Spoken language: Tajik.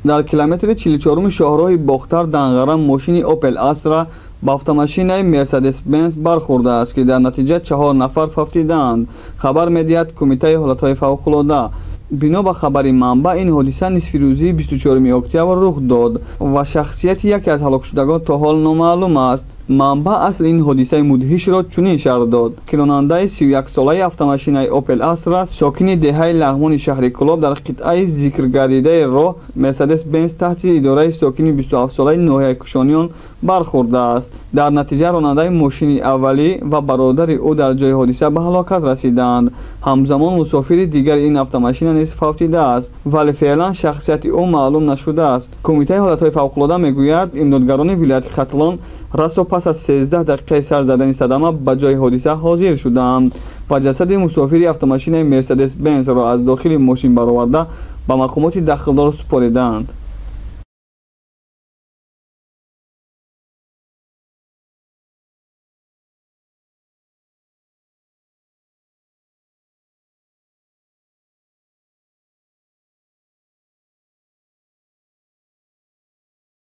дар километри 44 шоҳроҳи бохтар данғара мошини Opel Astra ба автомашинаи Mercedes-Benz бархӯрдааст, ки дар натиҷа 4 нафар фавтиданд. Хабар медиҳад Кумитаи ҳолатҳои фавқулодда. бино ба хабари манбаъ ин ҳодиса нисфи рӯзии 24 октябр рух дод ва шахсияти яке аз ҳалокшудагон то ҳол номаълум аст. манбаъ асли ин ҳодисаи мудҳишро чунин шарҳ дод ки ронандаи 31-солаи автомашинаи Opel Astra сокини деҳаи Лағмони шаҳри Кӯлоб дар қитъаи зикргардидаи роҳ Mercedes-Benz таҳти идораи сокини 27-солаи ноҳияи Кушониён бархӯрдааст. дар натиҷа ронандаи мошини аввалӣ ва бародари ӯ дар ҷои ҳодиса ба ҳалокат расиданд. ҳамзамон мусофири дигари ин автомашина низ фавтидааст, вале феълан шахсияти ӯ маълум нашудааст. Кумитаи ҳолатҳои фавқулодда мегӯяд имдодгарони вилояти Хаталон расо пас аз 13 дақиқаи сар задани садама ба ҷои ҳодиса ҳозир шуданд ва ҷасади мусофири автомашинаи Mercedes-Benz-ро аз дохили мошин бароварда ба мақомоти дахлдор супориданд.